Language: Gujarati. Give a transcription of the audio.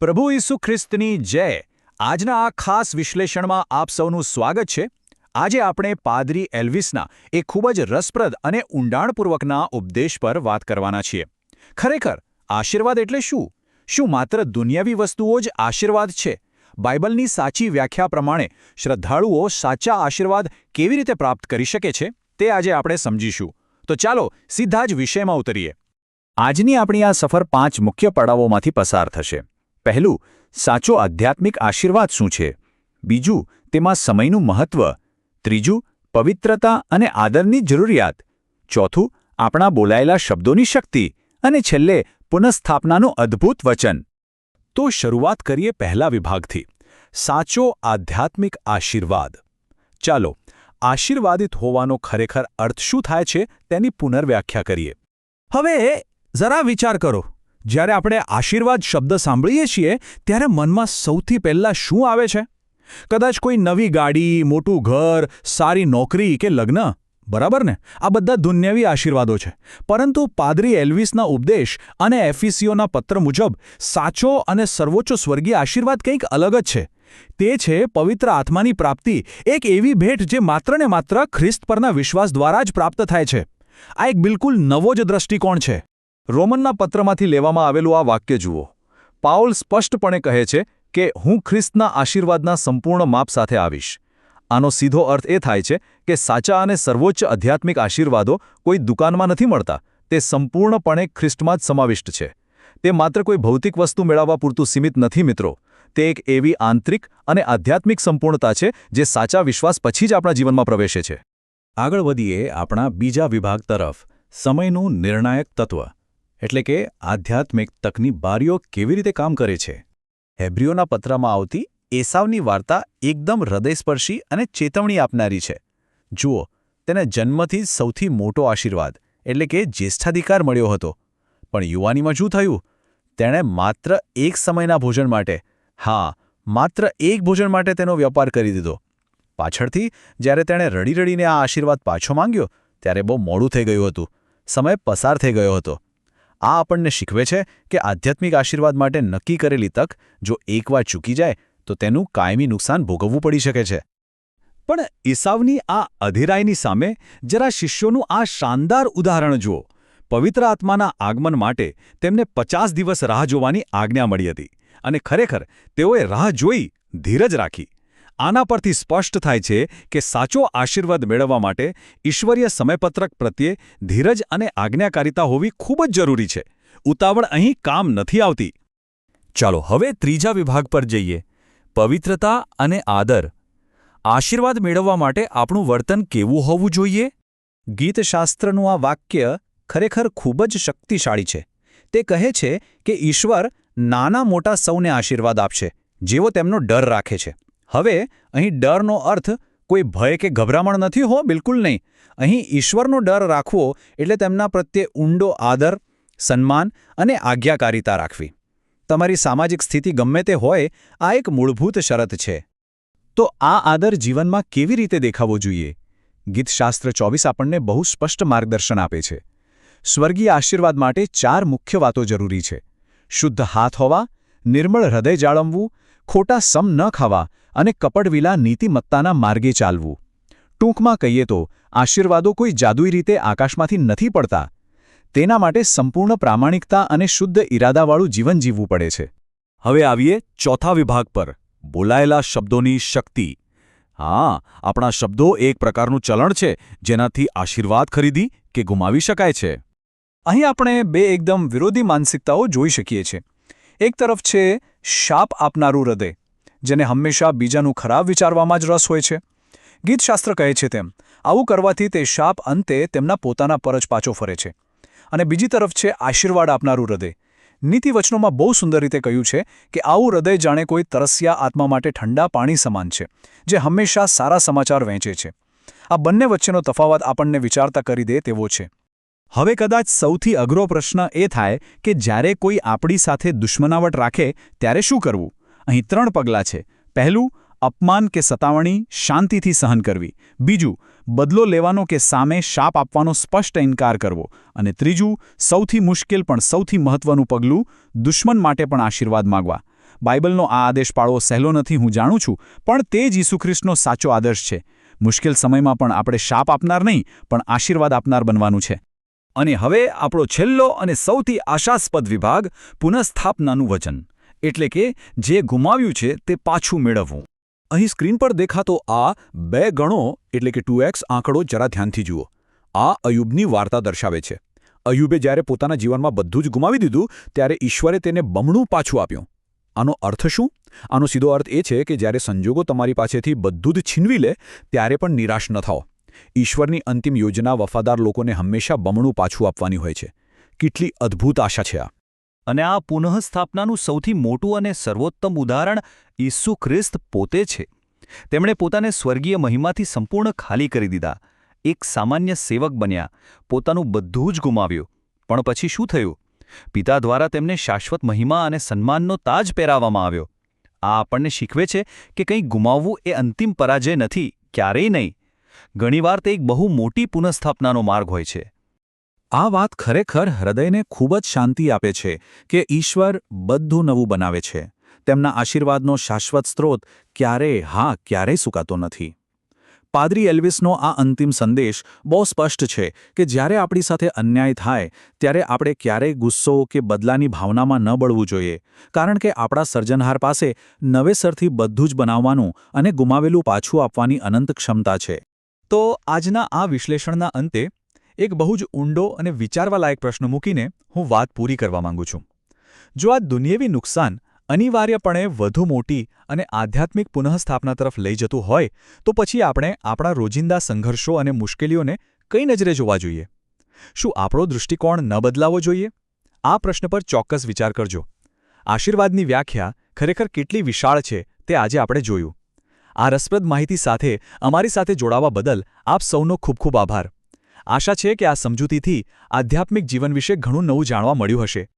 પ્રભુ ઈસુ ખ્રિસ્તની જય. આજના આ ખાસ વિશ્લેષણમાં આપ સૌનું સ્વાગત છે. આજે આપણે પાદરી એલ્વિસના એક ખૂબ જ રસપ્રદ અને ઊંડાણપૂર્વકના ઉપદેશ પર વાત કરવાના છીએ. ખરેખર આશીર્વાદ એટલે શું? શું માત્ર દુનિયાવી વસ્તુઓ જ આશીર્વાદ છે? બાઇબલની સાચી વ્યાખ્યા પ્રમાણે શ્રદ્ધાળુઓ સાચા આશીર્વાદ કેવી રીતે પ્રાપ્ત કરી શકે છે તે આજે આપણે સમજીશું. તો ચાલો સીધા જ વિષયમાં ઉતરીએ. આજની આપણી આ સફર 5 મુખ્ય પડાવોમાંથી પસાર થશે. પહેલું, સાચો આધ્યાત્મિક આશીર્વાદ શું છે? બીજું, તેમાં સમયનું મહત્વ. ત્રીજું, પવિત્રતા અને આદરની જરૂરિયાત. ચોથું, આપણા બોલાયેલા શબ્દોની શક્તિ. અને છેલ્લે, પુનઃસ્થાપનાનું અદ્ભુત વચન. તો શરૂઆત કરીએ પહેલા વિભાગથી. સાચો આધ્યાત્મિક આશીર્વાદ. ચાલો, આશીર્વાદિત હોવાનો ખરેખર અર્થ શું થાય છે તેની પુનર્વ્યાખ્યા કરીએ. હવે જરા વિચાર કરો. જ્યારે આપણે આશીર્વાદ શબ્દ સાંભળીએ છીએ ત્યારે મનમાં સૌથી પહેલાં શું આવે છે? કદાચ કોઈ નવી ગાડી, મોટું ઘર, સારી નોકરી કે લગ્ન, બરાબર ને? આ બધા દુન્યવી આશીર્વાદો છે. પરંતુ પાદરી એલ્વિસના ઉપદેશ અને એફીસીઓના પત્ર મુજબ સાચો અને સર્વોચ્ચ સ્વર્ગીય આશીર્વાદ કંઈક અલગ જ છે. તે છે પવિત્ર આત્માની પ્રાપ્તિ, એક એવી ભેટ જે માત્ર ને માત્ર ખ્રિસ્ત પરના વિશ્વાસ દ્વારા જ પ્રાપ્ત થાય છે. આ એક બિલકુલ નવો જ દ્રષ્ટિકોણ છે. રોમનના પત્રમાંથી લેવામાં આવેલું આ વાક્ય જુઓ. પાઉલ સ્પષ્ટપણે કહે છે કે હું ખ્રિસ્તના આશીર્વાદના સંપૂર્ણ માપ સાથે આવીશ. આનો સીધો અર્થ એ થાય છે કે સાચા અને સર્વોચ્ચ આધ્યાત્મિક આશીર્વાદો કોઈ દુકાનમાં નથી મળતા. તે સંપૂર્ણપણે ખ્રિસ્તમાં જ સમાવિષ્ટ છે. તે માત્ર કોઈ ભૌતિક વસ્તુ મેળવવા પૂરતું સીમિત નથી મિત્રો. તે એક એવી આંતરિક અને આધ્યાત્મિક સંપૂર્ણતા છે જે સાચા વિશ્વાસ પછી જ આપણા જીવનમાં પ્રવેશે છે. આગળ વધીએ આપણા બીજા વિભાગ તરફ. સમયનું નિર્ણાયક તત્વ. એટલે કે આધ્યાત્મિક તકની બારીઓ કેવી રીતે કામ કરે છે. હેબ્રીઓના પત્રમાં આવતી એસાવની વાર્તા એકદમ હૃદયસ્પર્શી અને ચેતવણી આપનારી છે. જુઓ, તેને જન્મથી જ સૌથી મોટો આશીર્વાદ એટલે કે જ્યેષ્ઠાધિકાર મળ્યો હતો. પણ યુવાનીમાં શું થયું? તેણે માત્ર એક સમયના ભોજન માટે, માત્ર એક ભોજન માટે તેનો વ્યાપાર કરી દીધો. પાછળથી જ્યારે તેણે રડી રડીને આ આશીર્વાદ પાછો માંગ્યો ત્યારે બહુ મોડું થઈ ગયું હતું. સમય પસાર થઈ ગયો હતો. આ આપણને શીખવે છે કે આધ્યાત્મિક આશીર્વાદ માટે નક્કી કરેલી તક જો એકવાર ચૂકી જાય તો તેનું કાયમી નુકસાન ભોગવવું પડી શકે છે. પણ ઈસાવની આ અધીરાઈની સામે જરા શિષ્યોનું આ શાનદાર ઉદાહરણ જુઓ. પવિત્ર આત્માના આગમન માટે તેમને 50 દિવસ રાહ જોવાની આજ્ઞા મળી હતી. અને ખરેખર તેઓએ રાહ જોઈ, ધીરજ રાખી. આના પરથી સ્પષ્ટ થાય છે કે સાચો આશીર્વાદ મેળવવા માટે ઈશ્વરીય સમયપત્રક પ્રત્યે ધીરજ અને આજ્ઞાકારિતા હોવી ખૂબ જ જરૂરી છે. ઉતાવળ અહીં કામ નથી આવતી. ચાલો હવે ત્રીજા વિભાગ પર જઈએ. પવિત્રતા અને આદર. આશીર્વાદ મેળવવા માટે આપણું વર્તન કેવું હોવું જોઈએ? ગીતશાસ્ત્રનું આ વાક્ય ખરેખર ખૂબ જ શક્તિશાળી છે. તે કહે છે કે ઈશ્વર નાના મોટા સૌને આશીર્વાદ આપશે જેવો તેમનો ડર રાખે છે. હવે અહીં ડરનો અર્થ કોઈ ભય કે ગભરામણ નથી હો, બિલકુલ નહીં. અહીં ઈશ્વરનો ડર રાખવો એટલે તેમના પ્રત્યે ઊંડો આદર, સન્માન અને આજ્ઞાકારિતા રાખવી. તમારી સામાજિક સ્થિતિ ગમે તે હોય, આ એક મૂળભૂત શરત છે. તો આ આદર જીવનમાં કેવી રીતે દેખાવો જોઈએ? ગીતશાસ્ત્ર 24 આપણને બહુ સ્પષ્ટ માર્ગદર્શન આપે છે. સ્વર્ગીય આશીર્વાદ માટે 4 મુખ્ય વાતો જરૂરી છે. શુદ્ધ હાથ હોવા, નિર્મળ હૃદય જાળવવું, ખોટા સમ ન ખાવા અને કપડવિલા નીતિમત્તાના માર્ગે ચાલવું. ટૂંકમાં કહીએ તો આશીર્વાદો કોઈ જાદુઈ રીતે આકાશમાંથી નથી પડતા. તેના માટે સંપૂર્ણ પ્રામાણિકતા અને શુદ્ધ ઇરાદાવાળું જીવન જીવવું પડે છે. હવે આવીએ ચોથા વિભાગ પર. બોલાયેલા શબ્દોની શક્તિ. આપણા શબ્દો એક પ્રકારનું ચલણ છે જેનાથી આશીર્વાદ ખરીદી કે ગુમાવી શકાય છે. અહીં આપણે 2 એકદમ વિરોધી માનસિકતાઓ જોઈ શકીએ છીએ. એક તરફ છે શાપ આપનારું હૃદય, જેને હંમેશા બીજાનું ખરાબ વિચારવામાં જ રસ હોય છે. ગીતશાસ્ત્ર કહે છે તેમ આવું કરવાથી તે શાપ અંતે તેમના પોતાના પર જ પાછો ફરે છે. અને બીજી તરફ છે આશીર્વાદ આપનારું હૃદય. નીતિવચનોમાં બહુ સુંદર રીતે કહ્યું છે કે આવું હૃદય જાણે કોઈ તરસ્યા આત્મા માટે ઠંડા પાણી સમાન છે, જે હંમેશા સારા સમાચાર વહેંચે છે. આ બંને વચ્ચેનો તફાવત આપણને વિચારતા કરી દે તેવો છે. હવે કદાચ સૌથી અઘરો પ્રશ્ન એ થાય કે જ્યારે કોઈ આપણી સાથે દુશ્મનાવટ રાખે ત્યારે શું કરવું? અહીં 3 પગલાં છે. પહેલું, અપમાન કે સતાવણી શાંતિથી સહન કરવી. બીજું, બદલો લેવાનો કે સામે શાપ આપવાનો સ્પષ્ટ ઇનકાર કરવો. અને ત્રીજું, સૌથી મુશ્કેલ પણ સૌથી મહત્વનું પગલું, દુશ્મન માટે પણ આશીર્વાદ માંગવા. બાઇબલનો આ આદેશ પાળવો સહેલો નથી, હું જાણું છું, પણ તે જ ઈસુ ખ્રિસ્તનો સાચો આદર્શ છે. મુશ્કેલ સમયમાં પણ આપણે શાપ આપનાર નહીં, પણ આશીર્વાદ આપનાર બનવાનું છે. અને હવે આપણો છેલ્લો અને સૌથી આશાસ્પદ વિભાગ, પુનઃસ્થાપનાનું વચન, એટલે કે જે ગુમાવ્યું છે તે પાછું મેળવવું. અહીં સ્ક્રીન પર દેખાતો આ 2 ગણો એટલે કે 2x આંકડો જરા ધ્યાનથી જુઓ. આ અયુબની વાર્તા દર્શાવે છે. અયુબે જ્યારે પોતાના જીવનમાં બધું જ ગુમાવી દીધું ત્યારે ઈશ્વરે તેને બમણું પાછું આપ્યું. આનો અર્થ શું? આનો સીધો અર્થ એ છે કે જ્યારે સંજોગો તમારી પાસેથી બધું જ છીનવી લે ત્યારે પણ નિરાશ ન થાઓ. ઈશ્વરની અંતિમ યોજના વફાદાર લોકોને હંમેશા બમણું પાછું આપવાની હોય છે. કેટલી અદ્ભુત આશા છે આ! અને આ પુનઃસ્થાપનાનું સૌથી મોટું અને સર્વોત્તમ ઉદાહરણ ઈસુ ખ્રિસ્ત પોતે છે. તેમણે પોતાને સ્વર્ગીય મહિમાથી સંપૂર્ણ ખાલી કરી દીધા. એક સામાન્ય સેવક બન્યા, પોતાનું બધું જ ગુમાવ્યું. પણ પછી શું થયું? પિતા દ્વારા તેમને શાશ્વત મહિમા અને સન્માનનો તાજ પહેરાવવામાં આવ્યો. આ આપણને શીખવે છે કે કંઈ ગુમાવવું એ અંતિમ પરાજય નથી, ક્યારેય નહીં. ઘણીવાર તે એક બહુ મોટી પુનઃસ્થાપનાનો માર્ગ હોય છે. આ વાત ખરેખર હૃદયને ખૂબ જ શાંતિ આપે છે કે ઈશ્વર બધું નવું બનાવે છે. તેમના આશીર્વાદનો શાશ્વત સ્ત્રોત ક્યારેય સુકાતો નથી. પાદરી એલ્વિસનો આ અંતિમ સંદેશ બહુ સ્પષ્ટ છે કે જ્યારે આપણી સાથે અન્યાય થાય ત્યારે આપણે ક્યારેય ગુસ્સો કે બદલાની ભાવનામાં ન બળવું જોઈએ, કારણ કે આપણા સર્જનહાર પાસે નવેસરથી બધું જ બનાવવાનું અને ગુમાવેલું પાછું આપવાની અનંત ક્ષમતા છે. તો આજના આ વિશ્લેષણના અંતે એક બહુ જ ઊંડો અને વિચારવાલાયક પ્રશ્ન મૂકીને હું વાત પૂરી કરવા માંગુ છું. જો આ દુનિયાવી નુકસાન અનિવાર્યપણે વધુ મોટી અને આધ્યાત્મિક પુનઃસ્થાપના તરફ લઈ જતું હોય, તો પછી આપણે આપણા રોજિંદા સંઘર્ષો અને મુશ્કેલીઓને કઈ નજરે જોવા જોઈએ? શું આપણો દૃષ્ટિકોણ ન બદલાવો જોઈએ? આ પ્રશ્ન પર ચોક્કસ વિચાર કરજો. આશીર્વાદની વ્યાખ્યા ખરેખર કેટલી વિશાળ છે તે આજે આપણે જોયું. આ રસપ્રદ માહિતી સાથે અમારી સાથે જોડાવા બદલ આપ સૌનો ખૂબ ખૂબ આભાર. આશા છે કે આ સમજૂતીથી આધ્યાત્મિક જીવન વિશે ઘણું નવું જાણવા મળ્યું હશે.